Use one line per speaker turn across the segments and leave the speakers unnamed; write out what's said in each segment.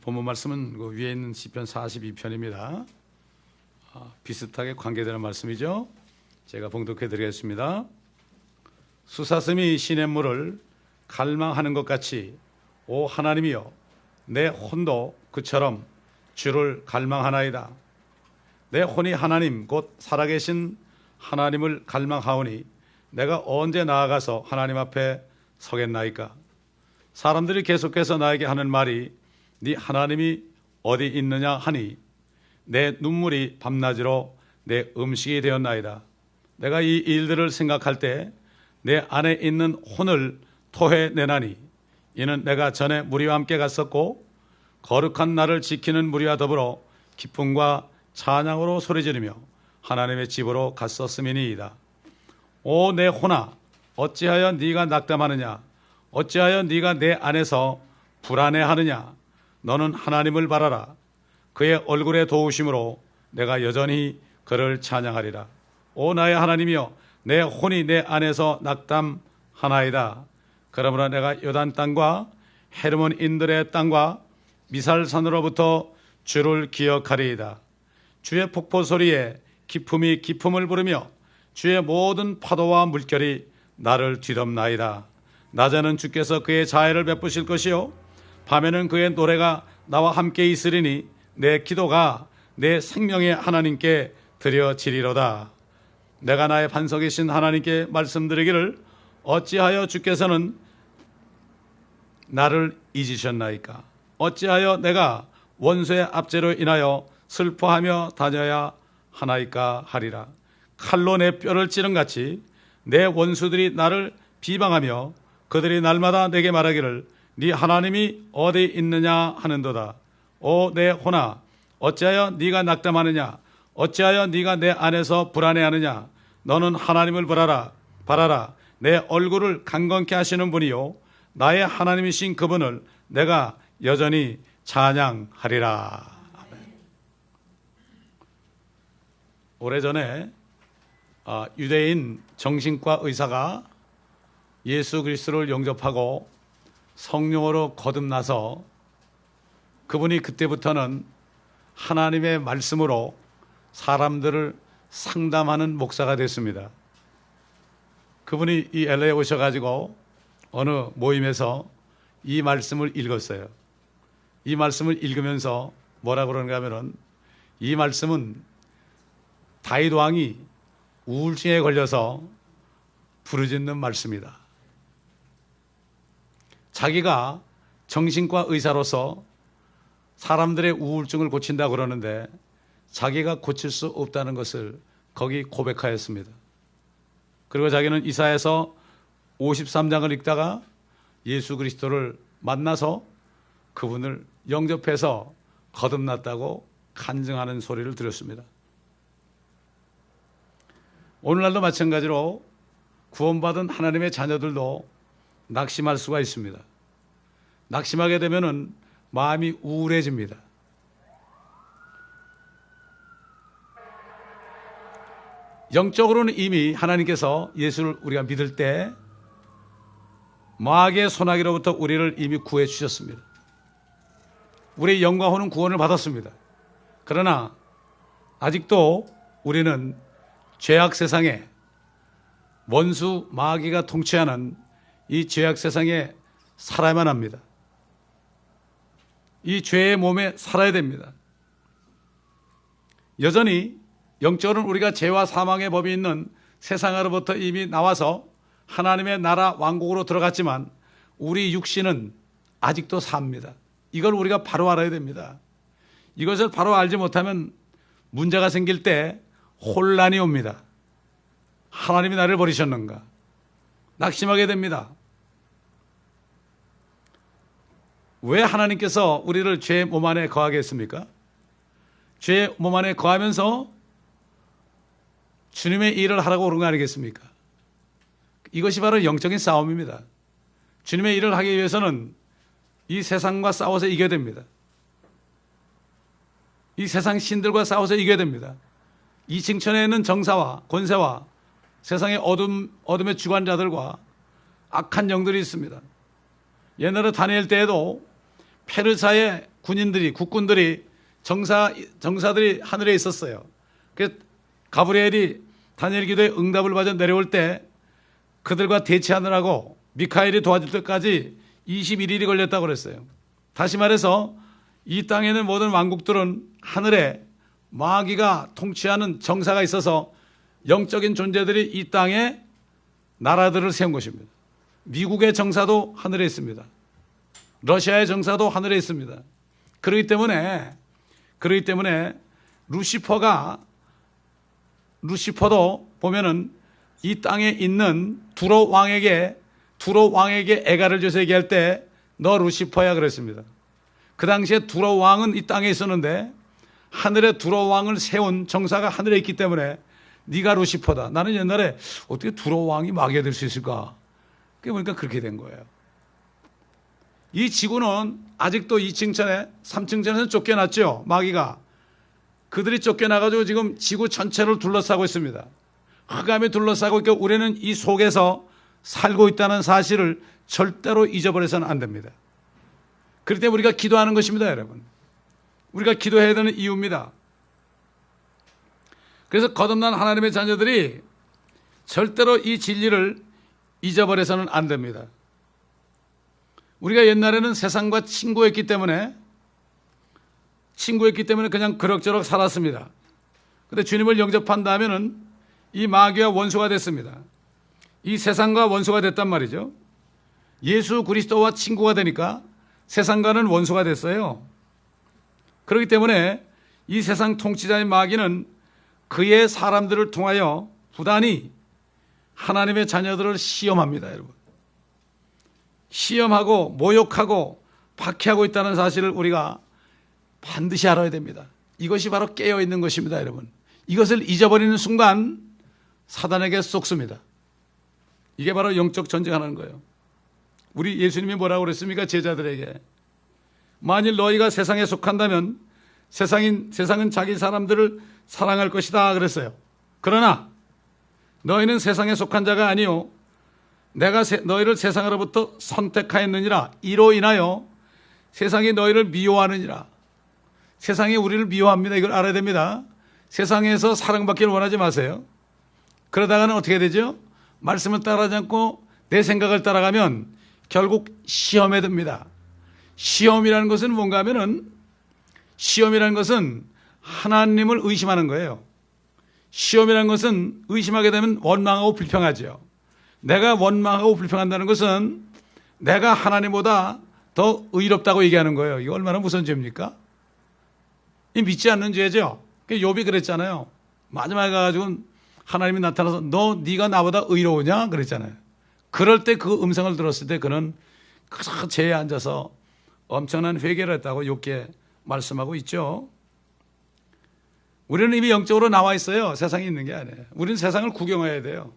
본문 말씀은 그 위에 있는 시편 42편입니다. 비슷하게 관계되는 말씀이죠. 제가 봉독해 드리겠습니다. 수사슴이 시냇물을 갈망하는 것 같이 오 하나님이여 내 혼도 그처럼 주를 갈망하나이다. 내 혼이 하나님 곧 살아계신 하나님을 갈망하오니 내가 언제 나아가서 하나님 앞에 서겠나이까. 사람들이 계속해서 나에게 하는 말이 네 하나님이 어디 있느냐 하니 내 눈물이 밤낮으로 내 음식이 되었나이다. 내가 이 일들을 생각할 때 내 안에 있는 혼을 토해내나니 이는 내가 전에 무리와 함께 갔었고 거룩한 날을 지키는 무리와 더불어 기쁨과 찬양으로 소리지르며 하나님의 집으로 갔었음이니이다. 오 내 혼아 어찌하여 네가 낙담하느냐. 어찌하여 네가 내 안에서 불안해하느냐. 너는 하나님을 바라라. 그의 얼굴의 도우심으로 내가 여전히 그를 찬양하리라. 오 나의 하나님이여 내 혼이 내 안에서 낙담하나이다. 그러므로 내가 요단 땅과 헤르몬인들의 땅과 미살산으로부터 주를 기억하리이다. 주의 폭포 소리에 기품이 기품을 부르며 주의 모든 파도와 물결이 나를 뒤덮나이다. 낮에는 주께서 그의 자애를 베푸실 것이요 밤에는 그의 노래가 나와 함께 있으리니 내 기도가 내 생명의 하나님께 드려지리로다. 내가 나의 반석이신 하나님께 말씀드리기를 어찌하여 주께서는 나를 잊으셨나이까. 어찌하여 내가 원수의 압제로 인하여 슬퍼하며 다녀야 하나이까 하리라. 칼로 내 뼈를 찌른같이 내 원수들이 나를 비방하며 그들이 날마다 내게 말하기를 네 하나님이 어디 있느냐 하는도다. 오 내 혼아 어찌하여 네가 낙담하느냐. 어찌하여 네가 내 안에서 불안해하느냐. 너는 하나님을 바라라. 내 얼굴을 강건케 하시는 분이요 나의 하나님이신 그분을 내가 여전히 찬양하리라. 아멘. 오래전에 유대인 정신과 의사가 예수 그리스도를 영접하고 성령으로 거듭나서 그분이 그때부터는 하나님의 말씀으로 사람들을 상담하는 목사가 됐습니다. 그분이 이 LA에 오셔가지고 어느 모임에서 이 말씀을 읽었어요. 이 말씀을 읽으면서 뭐라고 그러는가 하면은 이 말씀은 다윗 왕이 우울증에 걸려서 부르짖는 말씀이다. 자기가 정신과 의사로서 사람들의 우울증을 고친다고 그러는데 자기가 고칠 수 없다는 것을 거기 고백하였습니다. 그리고 자기는 이사야서 53장을 읽다가 예수 그리스도를 만나서 그분을 영접해서 거듭났다고 간증하는 소리를 들었습니다. 오늘날도 마찬가지로 구원받은 하나님의 자녀들도 낙심할 수가 있습니다. 낙심하게 되면은 마음이 우울해집니다. 영적으로는 이미 하나님께서 예수를 우리가 믿을 때 마귀의 소나기로부터 우리를 이미 구해 주셨습니다. 우리의 영과 혼은 구원을 받았습니다. 그러나 아직도 우리는 죄악 세상에 원수 마귀가 통치하는 이 죄악 세상에 살아야만 합니다. 이 죄의 몸에 살아야 됩니다. 여전히 영적으로는 우리가 죄와 사망의 법이 있는 세상으로부터 이미 나와서 하나님의 나라 왕국으로 들어갔지만 우리 육신은 아직도 삽니다. 이걸 우리가 바로 알아야 됩니다. 이것을 바로 알지 못하면 문제가 생길 때 혼란이 옵니다. 하나님이 나를 버리셨는가? 낙심하게 됩니다. 왜 하나님께서 우리를 죄의 몸 안에 거하게 했습니까? 죄의 몸 안에 거하면서 주님의 일을 하라고 그런 거 아니겠습니까? 이것이 바로 영적인 싸움입니다. 주님의 일을 하기 위해서는 이 세상과 싸워서 이겨야 됩니다. 이 세상 신들과 싸워서 이겨야 됩니다. 이 층천에 있는 정사와 권세와 세상의 어둠의 주관자들과 악한 영들이 있습니다. 옛날에 다니엘 때에도 페르사의 군인들이, 국군들이, 정사들이 하늘에 있었어요. 그래서 가브리엘이 다니엘 기도에 응답을 받아 내려올 때 그들과 대치하느라고 미카엘이 도와줄 때까지 21일이 걸렸다고 그랬어요. 다시 말해서 이 땅에 있는 모든 왕국들은 하늘에 마귀가 통치하는 정사가 있어서 영적인 존재들이 이 땅에 나라들을 세운 것입니다. 미국의 정사도 하늘에 있습니다. 러시아의 정사도 하늘에 있습니다. 그렇기 때문에 루시퍼도 보면은 이 땅에 있는 두로 왕에게 애가를 줘서 얘기할 때 너 루시퍼야 그랬습니다. 그 당시에 두로 왕은 이 땅에 있었는데 하늘에 두로 왕을 세운 정사가 하늘에 있기 때문에 네가 루시퍼다. 나는 옛날에 어떻게 두로 왕이 마귀가 될 수 있을까? 그게 보니까 그렇게 된 거예요. 이 지구는 아직도 2층 천에 3층 천에서 쫓겨났죠. 마귀가. 그들이 쫓겨나가지고 지금 지구 전체를 둘러싸고 있습니다. 흑암이 둘러싸고 있고 우리는 이 속에서 살고 있다는 사실을 절대로 잊어버려서는 안 됩니다. 그렇기 때문에 우리가 기도하는 것입니다, 여러분. 우리가 기도해야 되는 이유입니다. 그래서 거듭난 하나님의 자녀들이 절대로 이 진리를 잊어버려서는 안 됩니다. 우리가 옛날에는 세상과 친구했기 때문에 그냥 그럭저럭 살았습니다. 그런데 주님을 영접한다면은 이 마귀와 원수가 됐습니다. 이 세상과 원수가 됐단 말이죠. 예수 그리스도와 친구가 되니까 세상과는 원수가 됐어요. 그렇기 때문에 이 세상 통치자인 마귀는 그의 사람들을 통하여 부단히 하나님의 자녀들을 시험합니다, 여러분. 시험하고 모욕하고 박해하고 있다는 사실을 우리가 반드시 알아야 됩니다. 이것이 바로 깨어있는 것입니다, 여러분. 이것을 잊어버리는 순간 사단에게 속습니다. 이게 바로 영적 전쟁하는 거예요. 우리 예수님이 뭐라고 그랬습니까? 제자들에게. 만일 너희가 세상에 속한다면 세상은 자기 사람들을 사랑할 것이다 그랬어요. 그러나 너희는 세상에 속한 자가 아니요 내가 너희를 세상으로부터 선택하였느니라. 이로 인하여 세상이 너희를 미워하느니라. 세상이 우리를 미워합니다. 이걸 알아야 됩니다. 세상에서 사랑받기를 원하지 마세요. 그러다가는 어떻게 되죠? 말씀을 따라하지 않고 내 생각을 따라가면 결국 시험에 듭니다. 시험이라는 것은 뭔가 하면은 시험이라는 것은 하나님을 의심하는 거예요. 시험이라는 것은 의심하게 되면 원망하고 불평하죠. 내가 원망하고 불평한다는 것은 내가 하나님보다 더 의롭다고 얘기하는 거예요. 이거 얼마나 무서운 죄입니까? 이 믿지 않는 죄죠. 욥이 그랬잖아요. 마지막에 가가지고 하나님이 나타나서 네가 나보다 의로우냐 그랬잖아요. 그럴 때 그 음성을 들었을 때 그는 그 죄에 앉아서 엄청난 회개를 했다고 욥기에 말씀하고 있죠. 우리는 이미 영적으로 나와 있어요. 세상에 있는 게 아니에요. 우리는 세상을 구경해야 돼요.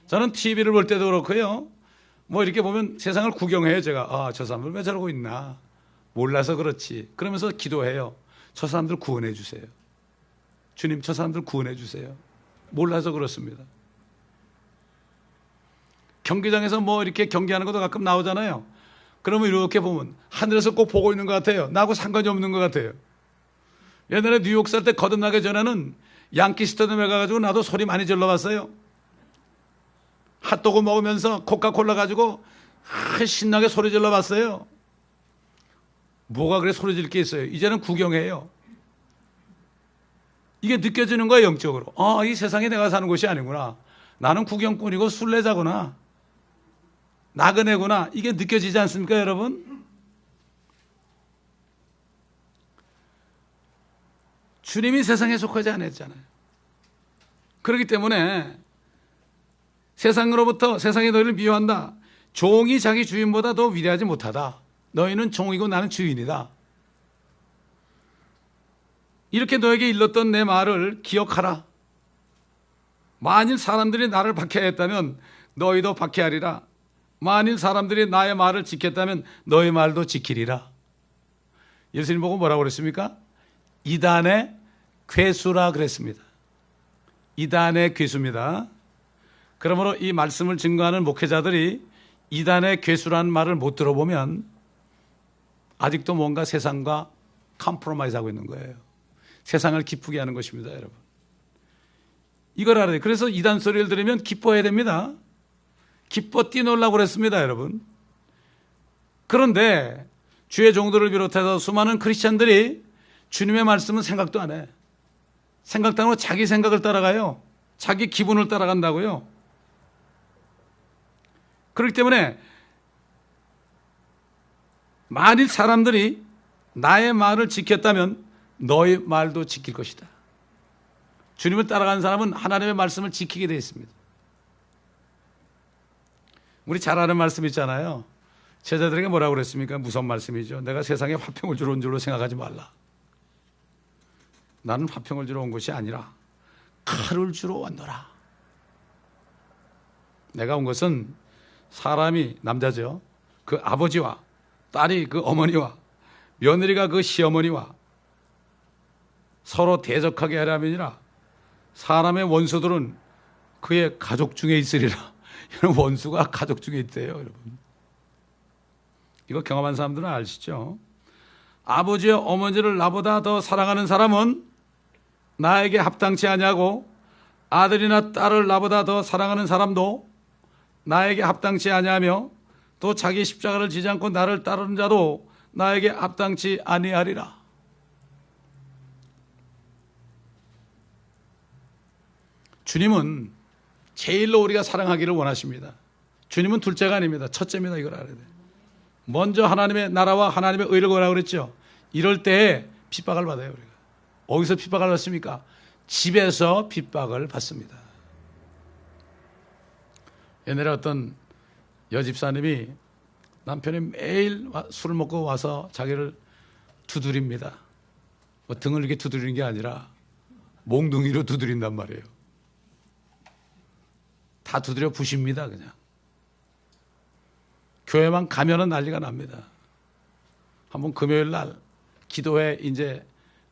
저는 TV를 볼 때도 그렇고요. 뭐 이렇게 보면 세상을 구경해요. 제가 저 사람들 왜 저러고 있나 몰라서 그렇지. 그러면서 기도해요. 저 사람들 구원해 주세요. 주님 저 사람들 구원해 주세요. 몰라서 그렇습니다. 경기장에서 뭐 이렇게 경기하는 것도 가끔 나오잖아요. 그러면 이렇게 보면 하늘에서 꼭 보고 있는 것 같아요. 나하고 상관이 없는 것 같아요. 옛날에 뉴욕 살 때 거듭나기 전에는 양키 스타디움에 가가지고 나도 소리 많이 질러봤어요. 핫도그 먹으면서 코카콜라 가지고 신나게 소리 질러봤어요. 뭐가 그래 소리 지를 게 있어요. 이제는 구경해요. 이게 느껴지는 거예요, 영적으로. 이 세상에 내가 사는 곳이 아니구나. 나는 구경꾼이고 순례자구나. 나그네구나. 이게 느껴지지 않습니까, 여러분? 주님이 세상에 속하지 않았잖아요. 그렇기 때문에 세상으로부터 세상이 너희를 미워한다. 종이 자기 주인보다 더 위대하지 못하다. 너희는 종이고 나는 주인이다. 이렇게 너에게 일렀던 내 말을 기억하라. 만일 사람들이 나를 박해했다면 너희도 박해하리라. 만일 사람들이 나의 말을 지켰다면 너희 말도 지키리라. 예수님 보고 뭐라고 그랬습니까? 이단의 괴수라 그랬습니다. 이단의 괴수입니다. 그러므로 이 말씀을 증거하는 목회자들이 이단의 괴수라는 말을 못 들어보면 아직도 뭔가 세상과 컴프로마이즈 하고 있는 거예요. 세상을 기쁘게 하는 것입니다, 여러분. 이걸 알아야 돼요. 그래서 이단 소리를 들으면 기뻐해야 됩니다. 기뻐 뛰놀라고 그랬습니다, 여러분. 그런데 주의 종들을 비롯해서 수많은 크리스찬들이 주님의 말씀은 생각도 안 해. 생각도 안 하고 자기 생각을 따라가요. 자기 기분을 따라간다고요. 그렇기 때문에 만일 사람들이 나의 말을 지켰다면 너의 말도 지킬 것이다. 주님을 따라가는 사람은 하나님의 말씀을 지키게 되어 있습니다. 우리 잘 아는 말씀 있잖아요. 제자들에게 뭐라고 그랬습니까? 무서운 말씀이죠. 내가 세상에 화평을 주러 온 줄로 생각하지 말라. 나는 화평을 주러 온 것이 아니라 칼을 주러 왔노라. 내가 온 것은 사람이, 남자죠, 그 아버지와 딸이 그 어머니와 며느리가 그 시어머니와 서로 대적하게 하려 함이니라. 사람의 원수들은 그의 가족 중에 있으리라. 이런 원수가 가족 중에 있대요, 여러분. 이거 경험한 사람들은 아시죠? 아버지와 어머니를 나보다 더 사랑하는 사람은 나에게 합당치 아니하고, 아들이나 딸을 나보다 더 사랑하는 사람도 나에게 합당치 아니하며, 또 자기 십자가를 지지 않고 나를 따르는 자도 나에게 합당치 아니하리라. 주님은 제일로 우리가 사랑하기를 원하십니다. 주님은 둘째가 아닙니다. 첫째입니다. 이걸 알아야 돼요. 먼저 하나님의 나라와 하나님의 의를 구하라고 그랬죠. 이럴 때 핍박을 받아요, 우리가. 어디서 핍박을 받습니까? 집에서 핍박을 받습니다. 옛날에 어떤 여집사님이 남편이 매일 술을 먹고 와서 자기를 두드립니다. 뭐 등을 이렇게 두드리는 게 아니라 몽둥이로 두드린단 말이에요. 다 두드려 부십니다, 그냥. 교회만 가면은 난리가 납니다. 한번 금요일 날 기도회 이제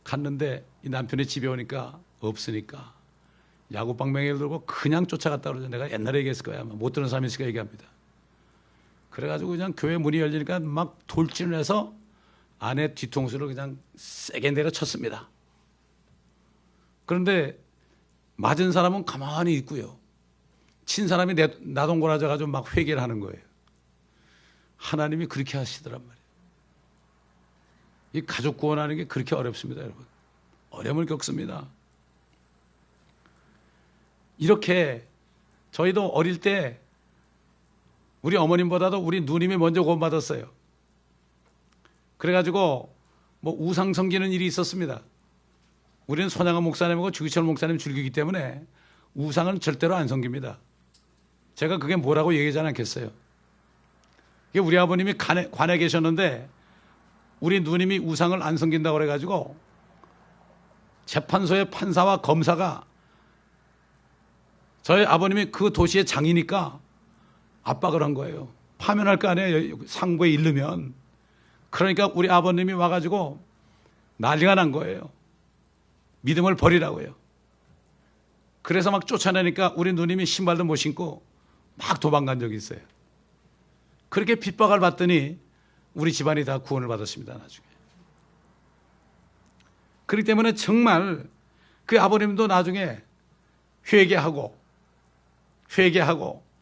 갔는데 이 남편이 집에 오니까 없으니까 야구방망이를 들고 그냥 쫓아갔다 그러죠. 내가 옛날에 얘기했을 거야. 못 들은 사람이 있을까 얘기합니다. 그래가지고 그냥 교회 문이 열리니까 막 돌진을 해서 아내 뒤통수를 그냥 세게 내려쳤습니다. 그런데 맞은 사람은 가만히 있고요. 친 사람이 나동거라져가지고 막 회개를 하는 거예요. 하나님이 그렇게 하시더란 말이에요. 이 가족 구원하는 게 그렇게 어렵습니다, 여러분. 어려움을 겪습니다. 이렇게 저희도 어릴 때 우리 어머님보다도 우리 누님이 먼저 구원받았어요. 그래가지고 뭐 우상 섬기는 일이 있었습니다. 우리는 손양원 목사님하고 주기철 목사님 줄기기 때문에 우상은 절대로 안 섬깁니다. 제가 그게 뭐라고 얘기하지 않겠어요. 우리 아버님이 관에 계셨는데 우리 누님이 우상을 안 섬긴다고 그래가지고 재판소의 판사와 검사가 저희 아버님이 그 도시의 장이니까 압박을 한 거예요. 파면할 거 아니에요, 상부에 이르면. 그러니까 우리 아버님이 와가지고 난리가 난 거예요. 믿음을 버리라고요. 그래서 막 쫓아내니까 우리 누님이 신발도 못 신고 막 도망간 적이 있어요. 그렇게 핍박을 받더니 우리 집안이 다 구원을 받았습니다, 나중에. 그렇기 때문에 정말 그 아버님도 나중에 회개하고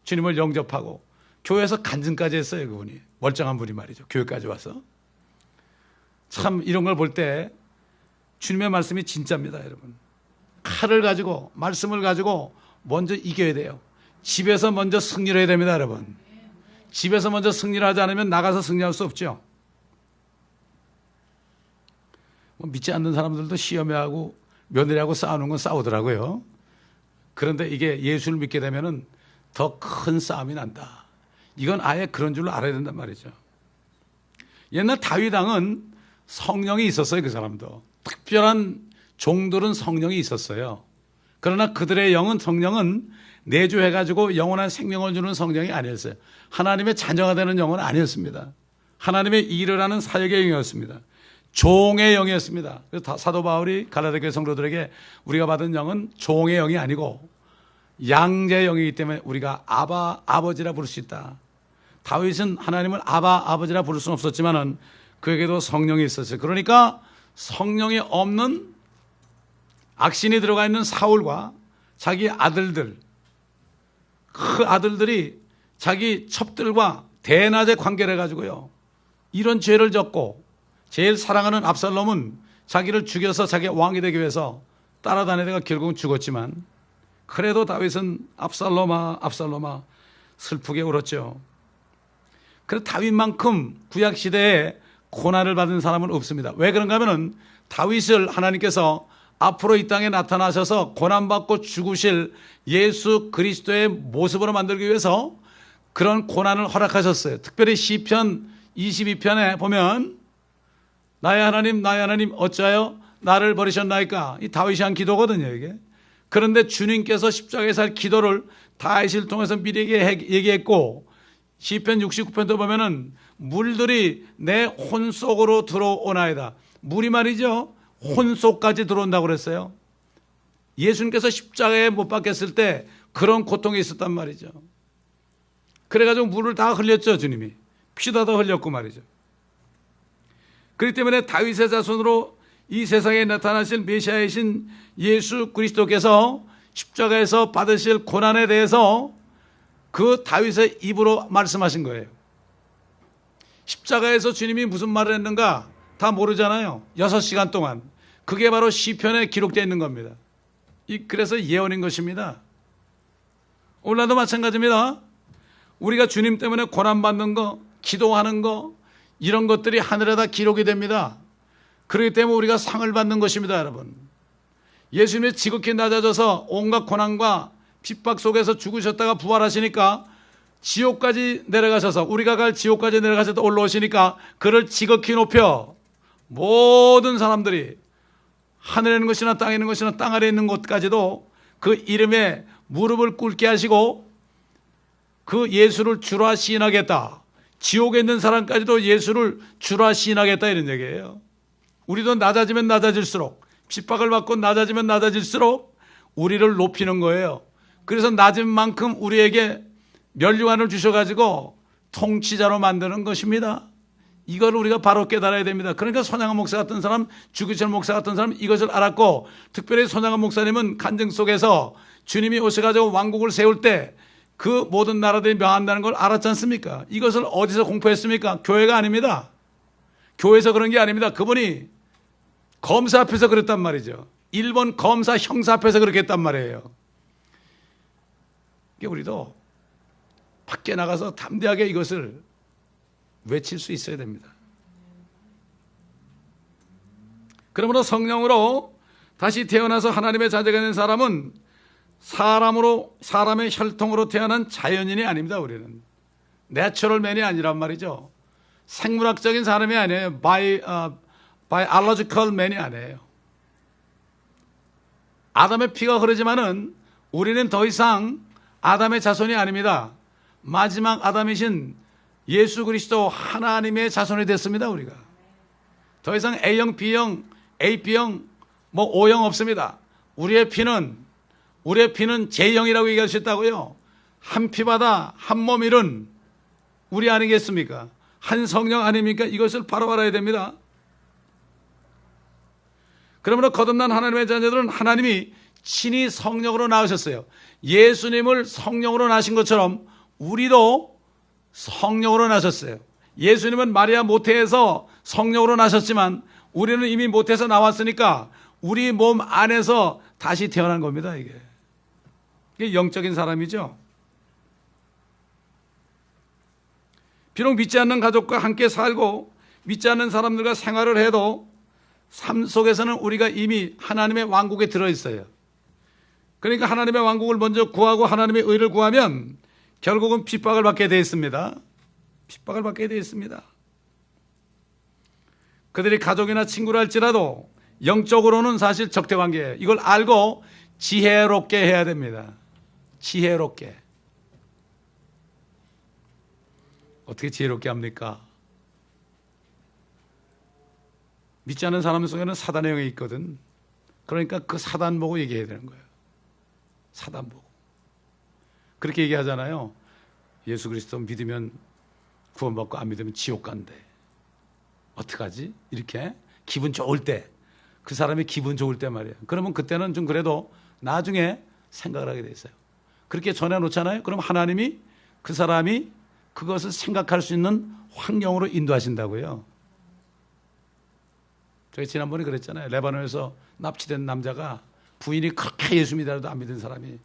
주님을 영접하고 교회에서 간증까지 했어요, 그분이. 멀쩡한 분이 말이죠. 교회까지 와서. 참 이런 걸 볼 때 주님의 말씀이 진짜입니다, 여러분. 칼을 가지고, 말씀을 가지고 먼저 이겨야 돼요. 집에서 먼저 승리를 해야 됩니다, 여러분. 집에서 먼저 승리를 하지 않으면 나가서 승리할 수 없죠. 뭐 믿지 않는 사람들도 시험회하고 며느리하고 싸우는 건 싸우더라고요. 그런데 이게 예수를 믿게 되면은 더 큰 싸움이 난다. 이건 아예 그런 줄로 알아야 된단 말이죠. 옛날 다윗 왕은 성령이 있었어요, 그 사람도. 특별한 종들은 성령이 있었어요. 그러나 그들의 성령은 내주해가지고 영원한 생명을 주는 성령이 아니었어요. 하나님의 자녀가 되는 영은 아니었습니다. 하나님의 일을 하는 사역의 영이었습니다. 종의 영이었습니다. 그래서 사도 바울이 갈라디아 성도들에게 우리가 받은 영은 종의 영이 아니고 양자의 영이기 때문에 우리가 아버지라 부를 수 있다. 다윗은 하나님을 아버지라 부를 수는 없었지만은 그에게도 성령이 있었어요. 그러니까 성령이 없는 악신이 들어가 있는 사울과 자기 아들들, 그 아들들이 자기 첩들과 대낮에 관계를 해가지고요, 이런 죄를 졌고, 제일 사랑하는 압살롬은 자기를 죽여서 자기 왕이 되기 위해서 따라다니다가 결국은 죽었지만, 그래도 다윗은 압살롬아 압살롬아 슬프게 울었죠. 그래서 다윗만큼 구약시대에 고난을 받은 사람은 없습니다. 왜 그런가 하면은 다윗을 하나님께서 앞으로 이 땅에 나타나셔서 고난받고 죽으실 예수 그리스도의 모습으로 만들기 위해서 그런 고난을 허락하셨어요. 특별히 시편 22편에 보면 나의 하나님 어찌하여 나를 버리셨나이까, 이 다윗이 한 기도거든요 이게. 그런데 주님께서 십자가에서 할 기도를 다윗을 통해서 미리 얘기했고, 시편 69편도 보면은 물들이 내 혼 속으로 들어오나이다. 물이 말이죠, 혼 속까지 들어온다고 그랬어요. 예수님께서 십자가에 못 박혔을 때 그런 고통이 있었단 말이죠. 그래가지고 물을 다 흘렸죠. 주님이 피도 다 흘렸고 말이죠. 그렇기 때문에 다윗의 자손으로 이 세상에 나타나실 메시아이신 예수 그리스도께서 십자가에서 받으실 고난에 대해서 그 다윗의 입으로 말씀하신 거예요. 십자가에서 주님이 무슨 말을 했는가 다 모르잖아요. 6시간 동안. 그게 바로 시편에 기록되어 있는 겁니다. 그래서 예언인 것입니다. 오늘날도 마찬가지입니다. 우리가 주님 때문에 고난받는 거, 기도하는 거, 이런 것들이 하늘에다 기록이 됩니다. 그렇기 때문에 우리가 상을 받는 것입니다, 여러분. 예수님이 지극히 낮아져서 온갖 고난과 핍박 속에서 죽으셨다가 부활하시니까 지옥까지 내려가셔서, 우리가 갈 지옥까지 내려가셔서 올라오시니까 그를 지극히 높여 모든 사람들이 하늘에 있는 것이나 땅에 있는 것이나 땅 아래에 있는 것까지도 그 이름에 무릎을 꿇게 하시고 그 예수를 주라 시인하겠다. 지옥에 있는 사람까지도 예수를 주라 시인하겠다, 이런 얘기예요. 우리도 낮아지면 낮아질수록, 핍박을 받고 낮아지면 낮아질수록 우리를 높이는 거예요. 그래서 낮은 만큼 우리에게 면류관을 주셔가지고 통치자로 만드는 것입니다. 이걸 우리가 바로 깨달아야 됩니다. 그러니까 손양원 목사 같은 사람, 주기철 목사 같은 사람 이것을 알았고, 특별히 손양원 목사님은 간증 속에서 주님이 오셔가지고 왕국을 세울 때 그 모든 나라들이 명한다는 걸 알았지 않습니까? 이것을 어디서 공포했습니까? 교회가 아닙니다. 교회에서 그런 게 아닙니다. 그분이 검사 앞에서 그랬단 말이죠. 일본 검사 형사 앞에서 그렇게 했단 말이에요. 우리도 밖에 나가서 담대하게 이것을 외칠 수 있어야 됩니다. 그러므로 성령으로 다시 태어나서 하나님의 자녀가 된 사람은 사람의 혈통으로 태어난 자연인이 아닙니다. 우리는 내추럴맨이 아니란 말이죠. 생물학적인 사람이 아니에요. biological man이 아니에요. 아담의 피가 흐르지만은 우리는 더 이상 아담의 자손이 아닙니다. 마지막 아담이신 예수 그리스도 하나님의 자손이 됐습니다. 우리가 더 이상 A형, B형, AB형, O형 없습니다. 우리의 피는 J형이라고 얘기할 수 있다고요. 한 피바다 한 몸 이룬 우리 아니겠습니까? 한 성령 아닙니까? 이것을 바로 알아야 됩니다. 그러므로 거듭난 하나님의 자녀들은 하나님이 친히 성령으로 낳으셨어요. 예수님을 성령으로 낳으신 것처럼 우리도 성령으로 나셨어요. 예수님은 마리아 모태에서 성령으로 나셨지만 우리는 이미 모태에서 나왔으니까 우리 몸 안에서 다시 태어난 겁니다. 이게 영적인 사람이죠. 비록 믿지 않는 가족과 함께 살고 믿지 않는 사람들과 생활을 해도 삶 속에서는 우리가 이미 하나님의 왕국에 들어있어요. 그러니까 하나님의 왕국을 먼저 구하고 하나님의 의를 구하면 결국은 핍박을 받게 되어 있습니다. 핍박을 받게 되어 있습니다. 그들이 가족이나 친구라 할지라도 영적으로는 사실 적대관계예요. 이걸 알고 지혜롭게 해야 됩니다. 지혜롭게. 어떻게 지혜롭게 합니까? 믿지 않는 사람 속에는 사단의 영이 있거든. 그러니까 그 사단 보고 얘기해야 되는 거예요. 사단 보고. 그렇게 얘기하잖아요. 예수 그리스도 믿으면 구원받고 안 믿으면 지옥 간대. 어떡하지? 이렇게 기분 좋을 때, 그 사람이 기분 좋을 때 말이에요. 그러면 그때는 좀 그래도 나중에 생각을 하게 돼 있어요. 그렇게 전해놓잖아요. 그럼 하나님이 그 사람이 그것을 생각할 수 있는 환경으로 인도하신다고요. 제가 지난번에 그랬잖아요. 레바논에서 납치된 남자가 부인이 그렇게 예수 믿어도 안 믿은 사람이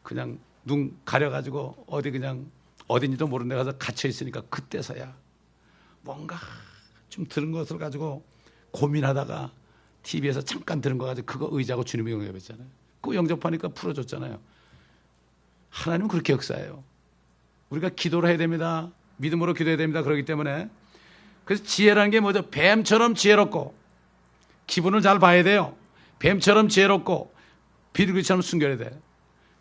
그냥 눈 가려가지고 어디 그냥 어딘지도 모르는 데 가서 갇혀 있으니까 그때서야 뭔가 좀 들은 것을 가지고 고민하다가 TV에서 잠깐 들은 거 가지고 그거 의지하고 주님을 영접했잖아요. 그거 영접하니까 풀어줬잖아요. 하나님은 그렇게 역사해요. 우리가 기도를 해야 됩니다. 믿음으로 기도해야 됩니다. 그렇기 때문에 그래서 지혜라는 게 뭐죠? 뱀처럼 지혜롭고 기분을 잘 봐야 돼요. 뱀처럼 지혜롭고 비둘기처럼 순결해야 돼요.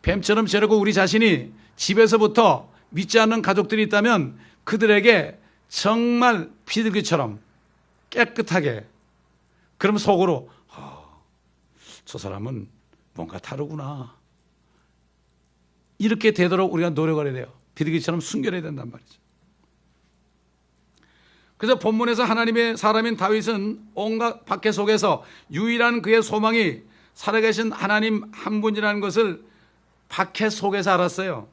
뱀처럼 지혜롭고 우리 자신이 집에서부터 믿지 않는 가족들이 있다면 그들에게 정말 비둘기처럼 깨끗하게 그럼 속으로 저 사람은 뭔가 다르구나 이렇게 되도록 우리가 노력을 해야 돼요. 비둘기처럼 순결해야 된단 말이죠. 그래서 본문에서 하나님의 사람인 다윗은 온갖 박해 속에서 유일한 그의 소망이 살아계신 하나님 한 분이라는 것을 박해 속에서 알았어요.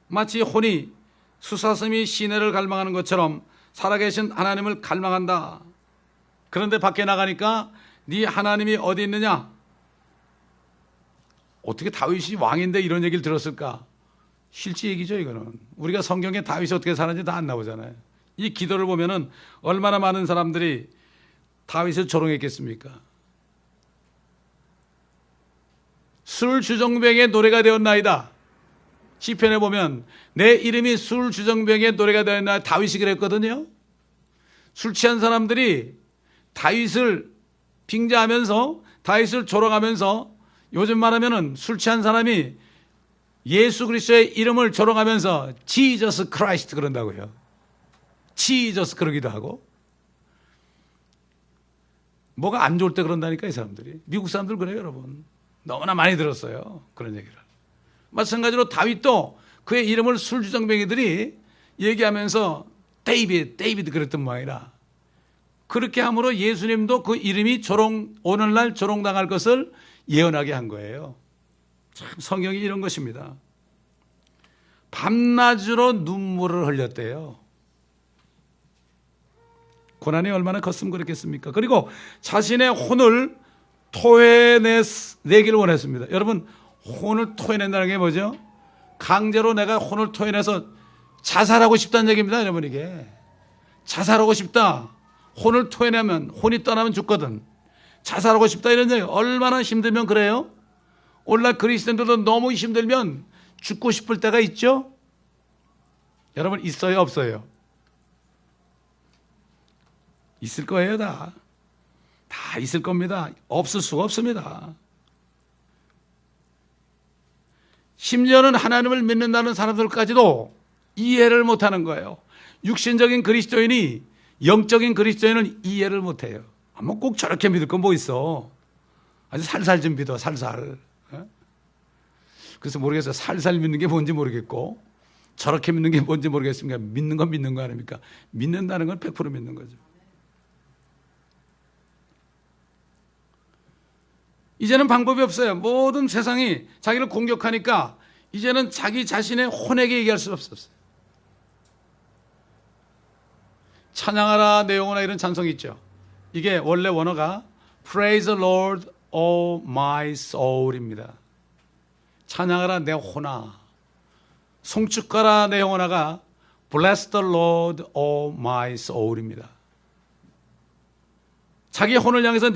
마치 혼이 수사슴이 시내를 갈망하는 것처럼 살아계신 하나님을 갈망한다. 그런데 밖에 나가니까 네 하나님이 어디 있느냐? 어떻게 다윗이 왕인데 이런 얘기를 들었을까? 실제 얘기죠 이거는. 우리가 성경에 다윗이 어떻게 사는지 다 안 나오잖아요. 이 기도를 보면은 얼마나 많은 사람들이 다윗을 조롱했겠습니까? 술 주정뱅의 노래가 되었나이다. 시편에 보면 내 이름이 술 주정뱅의 노래가 되었나이다. 다윗이 그랬거든요. 술 취한 사람들이 다윗을 빙자하면서 다윗을 조롱하면서 요즘 말하면은 술 취한 사람이 예수 그리스도의 이름을 조롱하면서 지저스 크라이스트 그런다고요. 지저스 그러기도 하고 뭐가 안 좋을 때 그런다니까 이 사람들이. 미국 사람들 그래요 여러분. 너무나 많이 들었어요 그런 얘기를. 마찬가지로 다윗도 그의 이름을 술주정뱅이들이 얘기하면서 데이비드 그랬던 모양이라 그렇게 함으로 예수님도 그 이름이 오늘날 조롱당할 것을 예언하게 한 거예요. 참 성경이 이런 것입니다. 밤낮으로 눈물을 흘렸대요. 고난이 얼마나 컸으면 그렇겠습니까? 그리고 자신의 혼을 토해내기를 원했습니다. 여러분 혼을 토해낸다는 게 뭐죠? 강제로 내가 혼을 토해내서 자살하고 싶다는 얘기입니다. 여러분 이게 자살하고 싶다. 혼을 토해내면 혼이 떠나면 죽거든. 자살하고 싶다 이런 얘기. 얼마나 힘들면 그래요? 오늘날 그리스도인들도 너무 힘들면 죽고 싶을 때가 있죠? 여러분 있어요 없어요? 있을 거예요 다 있을 겁니다. 없을 수가 없습니다. 심지어는 하나님을 믿는다는 사람들까지도 이해를 못하는 거예요. 육신적인 그리스도인이 영적인 그리스도인을 이해를 못해요. 뭐 꼭 저렇게 믿을 건 뭐 있어. 아주 살살 좀 믿어 살살. 그래서 모르겠어요. 살살 믿는 게 뭔지 모르겠고 저렇게 믿는 게 뭔지 모르겠습니다. 믿는 건 믿는 거 아닙니까? 믿는다는 건 100% 믿는 거죠. 이제는 방법이 없어요. 모든 세상이 자기를 공격하니까 이제는 자기 자신의 혼에게 얘기할 수 없었어요. 찬양하라 내 영혼아 이런 찬송이 있죠. 이게 원래 원어가 Praise the Lord, O my soul입니다. 찬양하라 내 혼아. 송축하라 내 영혼아가 Bless the Lord, O my soul입니다. 자기 혼을 향해서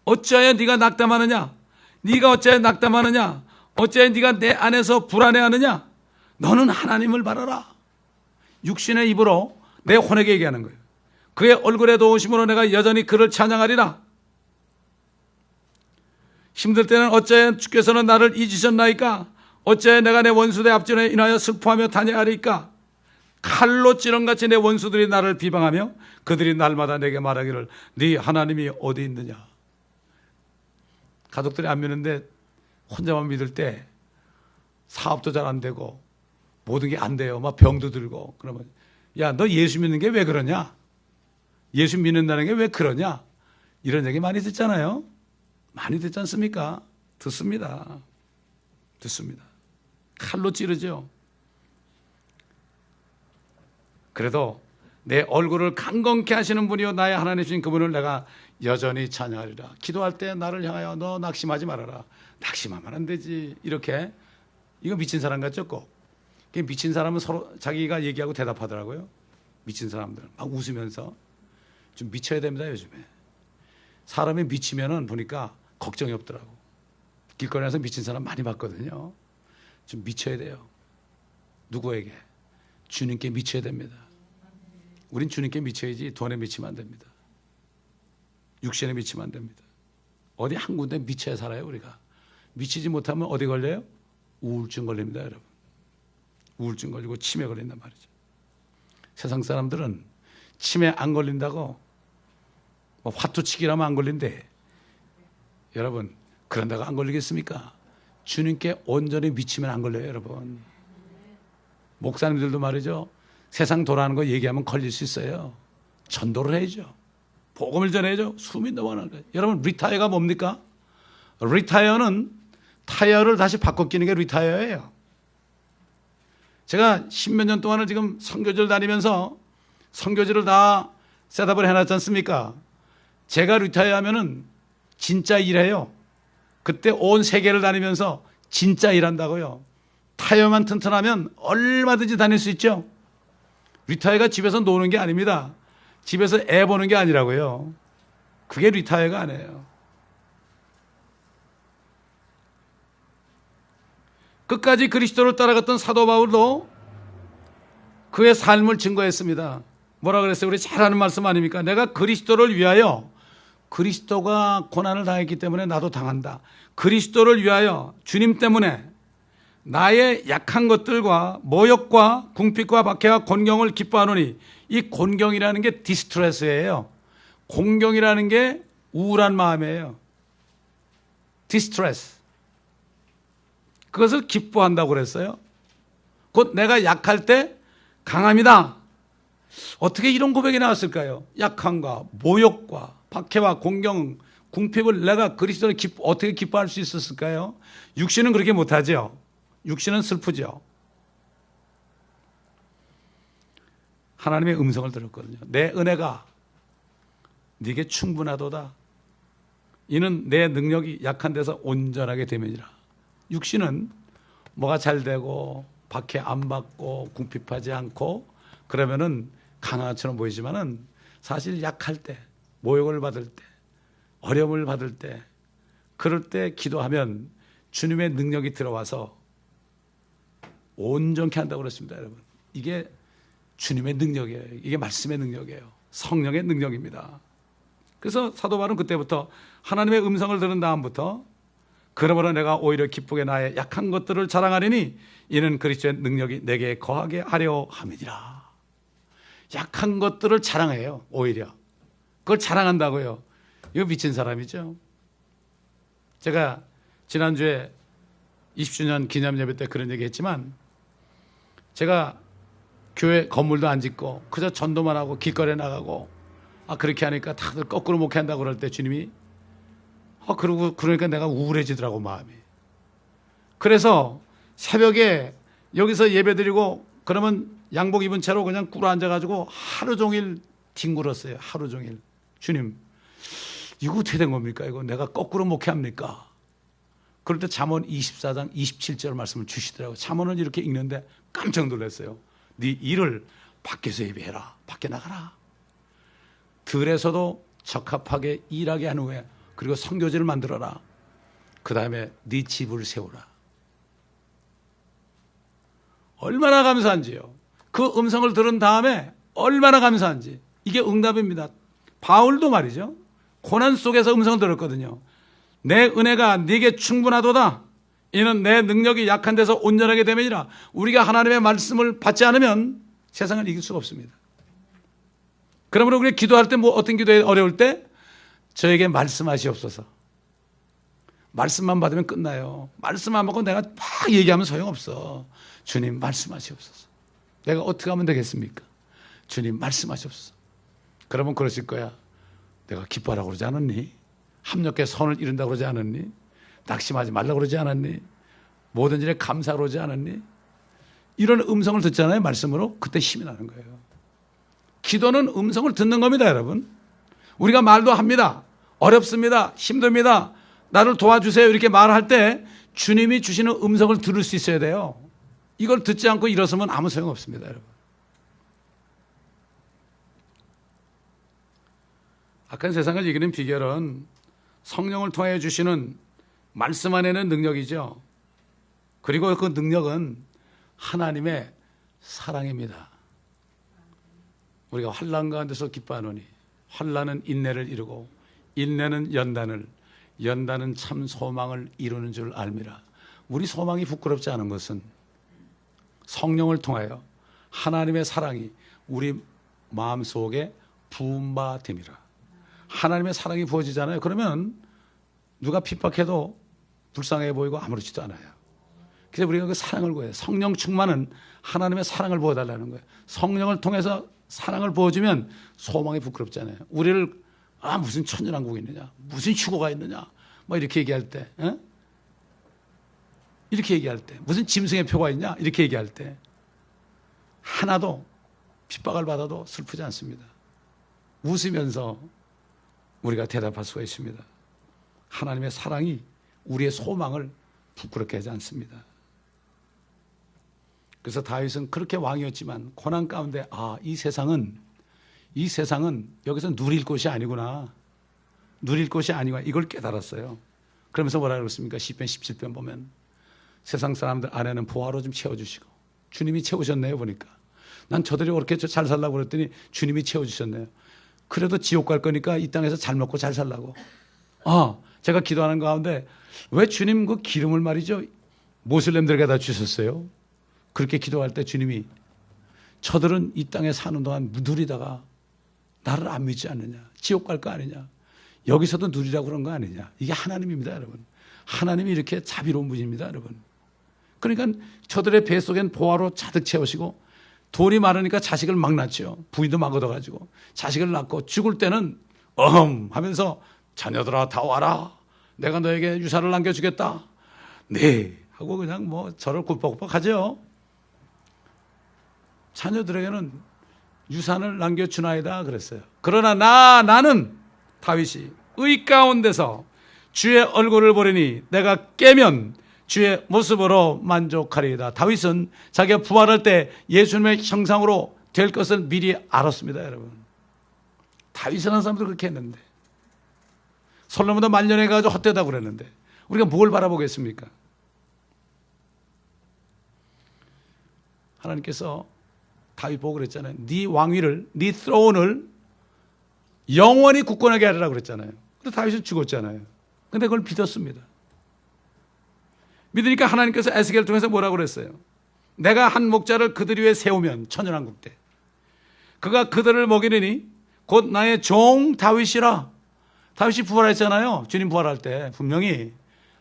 어찌하여 네가 낙담하느냐? 네가 어찌하여 낙담하느냐? 어찌하여 네가 내 안에서 불안해하느냐? 너는 하나님을 바라라. 육신의 입으로 내 혼에게 얘기하는 거예요. 그의 얼굴에 도우심으로 내가 여전히 그를 찬양하리라. 힘들 때는 어찌하여 주께서는 나를 잊으셨나이까? 어찌하여 내가 내 원수들의 앞전에 인하여 슬퍼하며 다녀하리까? 칼로 찌른같이 내 원수들이 나를 비방하며 그들이 날마다 내게 말하기를 네 하나님이 어디 있느냐? 가족들이 안 믿는데 혼자만 믿을 때 사업도 잘 안 되고 모든 게 안 돼요. 막 병도 들고 그러면 야, 너 예수 믿는 게 왜 그러냐? 예수 믿는다는 게 왜 그러냐? 이런 얘기 많이 듣잖아요. 많이 듣지 않습니까? 듣습니다. 듣습니다. 칼로 찌르죠. 그래도 내 얼굴을 강건케 하시는 분이요 나의 하나님 주신 그분을 내가 여전히 찬양하리라. 기도할 때 나를 향하여 너 낙심하지 말아라. 낙심하면 안 되지. 이렇게. 이거 미친 사람 같죠? 꼭. 미친 사람은 서로 자기가 얘기하고 대답하더라고요. 미친 사람들 막 웃으면서. 좀 미쳐야 됩니다 요즘에. 사람이 미치면은 보니까 걱정이 없더라고. 길거리에서 미친 사람 많이 봤거든요. 좀 미쳐야 돼요. 누구에게? 주님께 미쳐야 됩니다. 우린 주님께 미쳐야지 돈에 미치면 안 됩니다. 육신에 미치면 안 됩니다. 어디 한 군데 미쳐야 살아요 우리가. 미치지 못하면 어디 걸려요? 우울증 걸립니다 여러분. 우울증 걸리고 치매 걸린단 말이죠. 세상 사람들은 치매 안 걸린다고 뭐 화투치기라면 안 걸린대. 여러분 그런다고 안 걸리겠습니까? 주님께 온전히 미치면 안 걸려요 여러분. 목사님들도 말이죠. 세상 돌아가는 거 얘기하면 걸릴 수 있어요. 전도를 해야죠. 복음을 전해야죠. 숨이 넘어가는 거예요. 여러분 리타이어가 뭡니까? 리타이어는 타이어를 다시 바꿔 끼는 게 리타이어예요. 제가 10몇 년 동안을 지금 선교지를 다니면서 선교지를 다 셋업을 해놨지 않습니까? 제가 리타이어 하면은 진짜 일해요. 그때 온 세계를 다니면서 진짜 일한다고요. 타이어만 튼튼하면 얼마든지 다닐 수 있죠. 리타이어가 집에서 노는 게 아닙니다. 집에서 애 보는 게 아니라고요. 그게 리타이어가 아니에요. 끝까지 그리스도를 따라갔던 사도 바울도 그의 삶을 증거했습니다. 뭐라 그랬어요? 우리 잘 아는 말씀 아닙니까? 내가 그리스도를 위하여, 그리스도가 고난을 당했기 때문에 나도 당한다. 그리스도를 위하여 주님 때문에 나의 약한 것들과 모욕과 궁핍과 박해와 곤경을 기뻐하노니, 이 곤경이라는 게 디스트레스예요. 곤경이라는 게 우울한 마음이에요. 디스트레스. 그것을 기뻐한다고 그랬어요. 곧 내가 약할 때 강합니다. 어떻게 이런 고백이 나왔을까요? 약함과 모욕과 박해와 공경, 궁핍을 내가 그리스도를 어떻게 기뻐할 수 있었을까요? 육신은 그렇게 못하죠. 육신은 슬프죠. 하나님의 음성을 들었거든요. 내 은혜가 네게 충분하도다. 이는 내 능력이 약한 데서 온전하게 되면이라. 육신은 뭐가 잘 되고 박해 안 받고 궁핍하지 않고 그러면은 강한 것처럼 보이지만은 사실 약할 때, 모욕을 받을 때, 어려움을 받을 때, 그럴 때 기도하면 주님의 능력이 들어와서 온전케 한다고 그랬습니다, 여러분. 이게 주님의 능력이에요. 이게 말씀의 능력이에요. 성령의 능력입니다. 그래서 사도 바울은 그때부터 하나님의 음성을 들은 다음부터 그러므로 내가 오히려 기쁘게 나의 약한 것들을 자랑하리니 이는 그리스도의 능력이 내게 거하게 하려 함이니라. 약한 것들을 자랑해요. 오히려 그걸 자랑한다고요. 이거 미친 사람이죠. 제가 지난주에 20주년 기념예배 때 그런 얘기 했지만, 제가 교회 건물도 안 짓고 그저 전도만 하고 길거리에 나가고 그렇게 하니까 다들 거꾸로 목회한다고 그럴 때 주님이 그러니까 내가 우울해지더라고 마음이. 그래서 새벽에 여기서 예배드리고 그러면 양복 입은 채로 그냥 꿇어 앉아가지고 하루 종일 뒹굴었어요. 하루 종일. 주님 이거 어떻게 된 겁니까? 이거 내가 거꾸로 목회합니까? 그럴 때 잠언 24장 27절 말씀을 주시더라고요. 잠언을 이렇게 읽는데 깜짝 놀랐어요. 네 일을 밖에서 예배해라. 밖에 나가라. 들에서도 적합하게 일하게 한 후에 그리고 선교지를 만들어라. 그 다음에 네 집을 세우라. 얼마나 감사한지요. 그 음성을 들은 다음에 얼마나 감사한지. 이게 응답입니다. 바울도 말이죠. 고난 속에서 음성을 들었거든요. 내 은혜가 네게 충분하도다. 이는 내 능력이 약한 데서 온전하게 됨이니라. 우리가 하나님의 말씀을 받지 않으면 세상을 이길 수가 없습니다. 그러므로 우리가 기도할 때 어떤 기도에 어려울 때 저에게 말씀하시옵소서. 말씀만 받으면 끝나요. 말씀 안 받고 내가 막 얘기하면 소용없어. 주님 말씀하시옵소서. 내가 어떻게 하면 되겠습니까? 주님 말씀하시옵소서. 그러면 그러실 거야. 내가 기뻐하라고 그러지 않았니? 합력해 선을 이룬다고 그러지 않았니? 낙심하지 말라고 그러지 않았니? 모든 일에 감사하고 그러지 않았니? 이런 음성을 듣잖아요, 말씀으로. 그때 힘이 나는 거예요. 기도는 음성을 듣는 겁니다, 여러분. 우리가 말도 합니다. 어렵습니다. 힘듭니다. 나를 도와주세요. 이렇게 말할 때 주님이 주시는 음성을 들을 수 있어야 돼요. 이걸 듣지 않고 일어서면 아무 소용 없습니다, 여러분. 악한 세상을 이기는 비결은 성령을 통해 주시는 말씀 안에는 능력이죠. 그리고 그 능력은 하나님의 사랑입니다. 우리가 환난 가운데서 기뻐하노니 환난은 인내를 이루고 인내는 연단을, 연단은 참 소망을 이루는 줄 알미라. 우리 소망이 부끄럽지 않은 것은 성령을 통하여 하나님의 사랑이 우리 마음속에 부은 바 됨이라. 하나님의 사랑이 부어지잖아요. 그러면 누가 핍박해도 불쌍해 보이고 아무렇지도 않아요. 그래서 우리가 그 사랑을 구해요. 성령 충만은 하나님의 사랑을 부어달라는 거예요. 성령을 통해서 사랑을 부어주면 소망이 부끄럽잖아요. 우리를 무슨 천연왕국이 있느냐, 무슨 휴거가 있느냐, 뭐 이렇게 얘기할 때, 이렇게 얘기할 때, 무슨 짐승의 표가 있냐, 이렇게 얘기할 때 하나도 핍박을 받아도 슬프지 않습니다. 웃으면서 우리가 대답할 수가 있습니다. 하나님의 사랑이 우리의 소망을 부끄럽게 하지 않습니다. 그래서 다윗은 그렇게 왕이었지만 고난 가운데 이 세상은 여기서 누릴 곳이 아니구나. 누릴 곳이 아니구나. 이걸 깨달았어요. 그러면서 뭐라 그랬습니까? 시편 17편 보면 세상 사람들 안에는 보화로 좀 채워주시고 주님이 채우셨네요 보니까. 난 저들이 그렇게 잘 살라고 그랬더니 주님이 채워주셨네요. 그래도 지옥 갈 거니까 이 땅에서 잘 먹고 잘 살라고. 제가 기도하는 가운데 왜 주님 그 기름을 말이죠 모슬렘들에게 다 주셨어요? 그렇게 기도할 때 주님이 저들은 이 땅에 사는 동안 누리다가 나를 안 믿지 않느냐, 지옥 갈 거 아니냐, 여기서도 누리라고 그런 거 아니냐. 이게 하나님입니다, 여러분. 하나님이 이렇게 자비로운 분입니다, 여러분. 그러니까 저들의 뱃속엔 보화로 가득 채우시고 돈이 많으니까 자식을 막 낳죠. 부인도 막 얻어가지고 자식을 낳고 죽을 때는 하면서 자녀들아 다 와라. 내가 너에게 유산을 남겨주겠다. 네 하고 그냥 뭐 저를 굴복굴복 하죠. 자녀들에게는 유산을 남겨주나이다 그랬어요. 그러나 나는 다윗이 의 가운데서 주의 얼굴을 보리니 내가 깨면 주의 모습으로 만족하리이다. 다윗은 자기가 부활할 때 예수님의 형상으로 될 것을 미리 알았습니다, 여러분. 다윗이라는 사람도 그렇게 했는데 솔로몬도 말년해가지고 헛되다고 그랬는데 우리가 뭘 바라보겠습니까? 하나님께서 다윗 보고 그랬잖아요. 네 왕위를, 네 throne을 영원히 굳건하게 하리라고 그랬잖아요. 그래서 다윗은 죽었잖아요. 근데 그걸 믿었습니다. 믿으니까 하나님께서 에스겔을 통해서 뭐라고 그랬어요? 내가 한 목자를 그들 위에 세우면 천연왕국 때 그가 그들을 먹이리니 곧 나의 종 다윗이라. 다윗이 부활했잖아요. 주님 부활할 때 분명히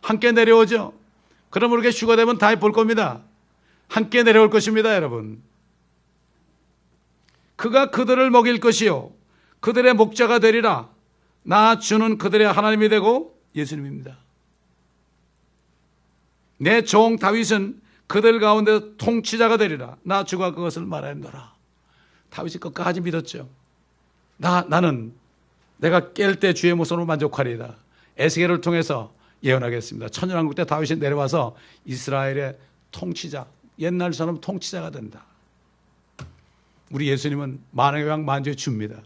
함께 내려오죠. 그럼 우리가 휴가 되면 다윗 볼 겁니다. 함께 내려올 것입니다, 여러분. 그가 그들을 먹일 것이요 그들의 목자가 되리라. 나 주는 그들의 하나님이 되고 예수님입니다. 내 종 다윗은 그들 가운데 통치자가 되리라. 나 주가 그것을 말하노라. 다윗이 끝까지 믿었죠. 나는 내가 깰 때 주의 모습으로 만족하리이다. 에스겔을 통해서 예언하겠습니다. 천연왕국 때 다윗이 내려와서 이스라엘의 통치자, 옛날처럼 통치자가 된다. 우리 예수님은 만왕의 왕 만주의 주입니다.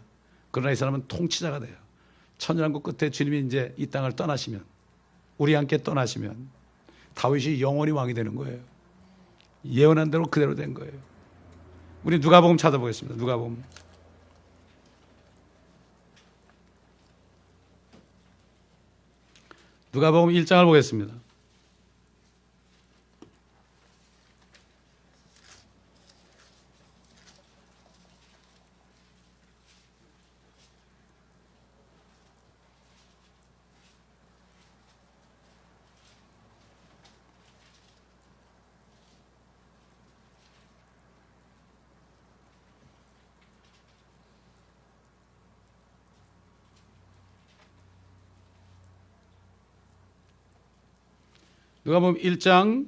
그러나 이 사람은 통치자가 돼요. 천연왕국 끝에 주님이 이제 이 땅을 떠나시면, 우리 함께 떠나시면 다윗이 영원히 왕이 되는 거예요. 예언한 대로 그대로 된 거예요. 우리 누가복음 찾아보겠습니다. 누가복음 1장을 보겠습니다. 누가복음 1장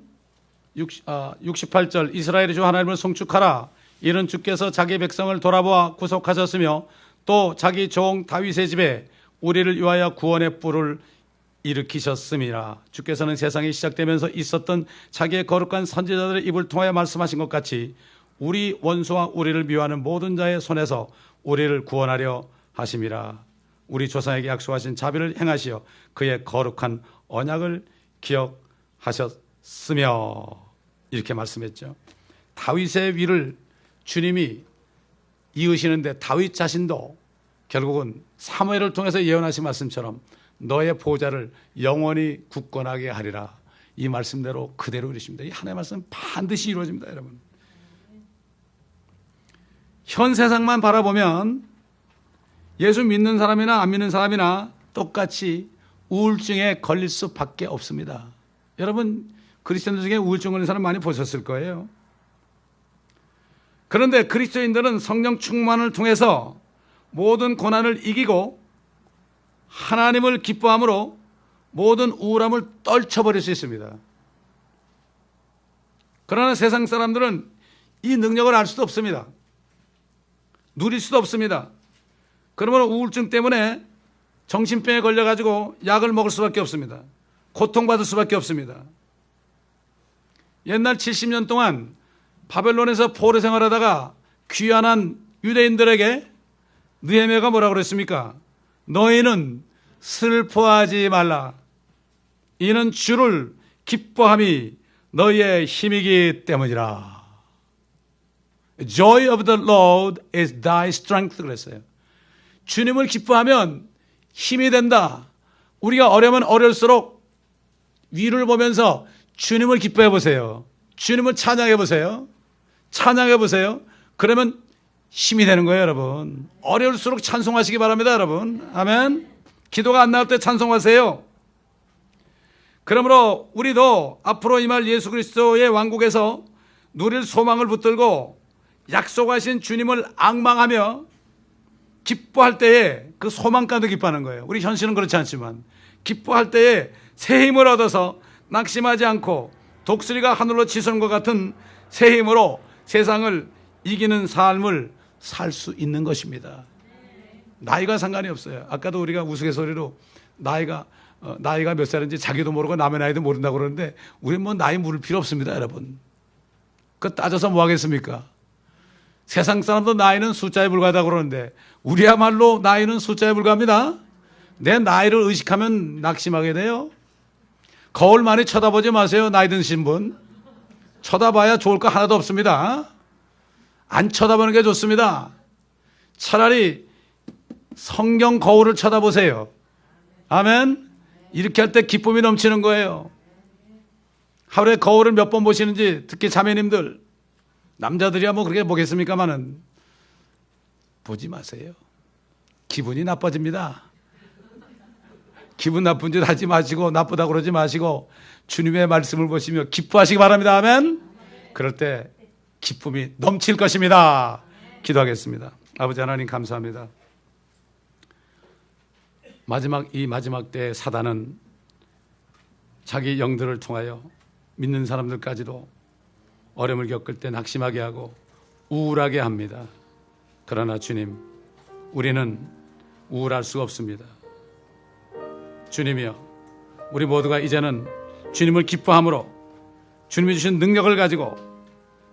68절 이스라엘의 주 하나님을 송축하라. 이는 주께서 자기 백성을 돌아보아 구속하셨으며 또 자기 종 다윗의 집에 우리를 위하여 구원의 뿔을 일으키셨음이라. 주께서는 세상이 시작되면서 있었던 자기의 거룩한 선지자들의 입을 통하여 말씀하신 것 같이 우리 원수와 우리를 미워하는 모든 자의 손에서 우리를 구원하려 하심이라. 우리 조상에게 약속하신 자비를 행하시어 그의 거룩한 언약을 기억하셨으며 이렇게 말씀했죠. 다윗의 위를 주님이 이으시는데 다윗 자신도 결국은 사무엘을 통해서 예언하신 말씀처럼 너의 보좌를 영원히 굳건하게 하리라. 이 말씀대로 그대로 이루십니다. 이 하나님의 말씀은 반드시 이루어집니다, 여러분. 현 세상만 바라보면 예수 믿는 사람이나 안 믿는 사람이나 똑같이 우울증에 걸릴 수밖에 없습니다. 여러분 그리스도인들 중에 우울증 걸린 사람 많이 보셨을 거예요. 그런데 그리스도인들은 성령 충만을 통해서 모든 고난을 이기고 하나님을 기뻐함으로 모든 우울함을 떨쳐버릴 수 있습니다. 그러나 세상 사람들은 이 능력을 알 수도 없습니다. 누릴 수도 없습니다. 그러므로 우울증 때문에 정신병에 걸려가지고 약을 먹을 수밖에 없습니다. 고통받을 수밖에 없습니다. 옛날 70년 동안 바벨론에서 포로 생활하다가 귀환한 유대인들에게 느헤미야가 뭐라고 그랬습니까? 너희는 슬퍼하지 말라. 이는 주를 기뻐함이 너희의 힘이기 때문이라. Joy of the Lord is thy strength 그랬어요. 주님을 기뻐하면 힘이 된다. 우리가 어려면 어려울수록 위를 보면서 주님을 기뻐해 보세요. 주님을 찬양해 보세요. 찬양해 보세요. 그러면 힘이 되는 거예요, 여러분. 어려울수록 찬송하시기 바랍니다, 여러분. 아멘. 기도가 안 나올 때 찬송하세요. 그러므로 우리도 앞으로 임할 예수 그리스도의 왕국에서 누릴 소망을 붙들고 약속하신 주님을 앙망하며 기뻐할 때에 그 소망 가득 기뻐하는 거예요. 우리 현실은 그렇지 않지만 기뻐할 때에 새 힘을 얻어서 낙심하지 않고 독수리가 하늘로 치솟는 것 같은 새 힘으로 세상을 이기는 삶을 살 수 있는 것입니다. 나이가 상관이 없어요. 아까도 우리가 우스갯소리로 나이가 몇 살인지 자기도 모르고 남의 나이도 모른다고 그러는데 우리는 뭐 나이 물을 필요 없습니다, 여러분. 그거 따져서 뭐 하겠습니까? 세상 사람도 나이는 숫자에 불과하다고 그러는데 우리야말로 나이는 숫자에 불과합니다. 내 나이를 의식하면 낙심하게 돼요. 거울 많이 쳐다보지 마세요, 나이 드신 분. 쳐다봐야 좋을 거 하나도 없습니다. 안 쳐다보는 게 좋습니다. 차라리 성경 거울을 쳐다보세요. 아멘. 이렇게 할 때 기쁨이 넘치는 거예요. 하루에 거울을 몇 번 보시는지, 특히 자매님들, 남자들이야 뭐 그렇게 보겠습니까마는 보지 마세요. 기분이 나빠집니다. 기분 나쁜 짓 하지 마시고 나쁘다고 그러지 마시고 주님의 말씀을 보시며 기뻐하시기 바랍니다. 아멘. 그럴 때 기쁨이 넘칠 것입니다. 기도하겠습니다. 아버지 하나님 감사합니다. 이 마지막 때 사단은 자기 영들을 통하여 믿는 사람들까지도 어려움을 겪을 때 낙심하게 하고 우울하게 합니다. 그러나 주님, 우리는 우울할 수가 없습니다. 주님이여, 우리 모두가 이제는 주님을 기뻐함으로 주님이 주신 능력을 가지고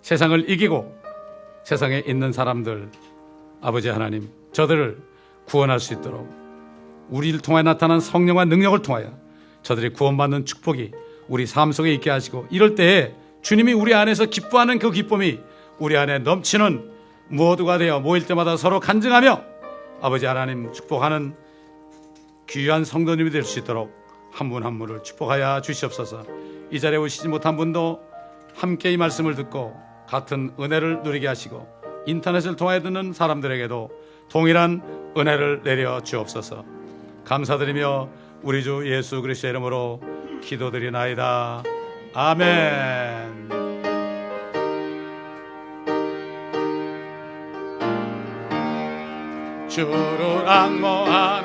세상을 이기고 세상에 있는 사람들, 아버지 하나님, 저들을 구원할 수 있도록 우리를 통해 나타난 성령과 능력을 통하여 저들이 구원받는 축복이 우리 삶 속에 있게 하시고, 이럴 때에 주님이 우리 안에서 기뻐하는 그 기쁨이 우리 안에 넘치는 모두가 되어 모일 때마다 서로 간증하며 아버지 하나님 축복하는 귀한 성도님이 될 수 있도록 한 분 한 분을 축복하여 주시옵소서. 이 자리에 오시지 못한 분도 함께 이 말씀을 듣고 같은 은혜를 누리게 하시고 인터넷을 통해 듣는 사람들에게도 동일한 은혜를 내려 주옵소서. 감사드리며 우리 주 예수 그리스도의 이름으로 기도드리나이다. 아멘. 주를 앙모하여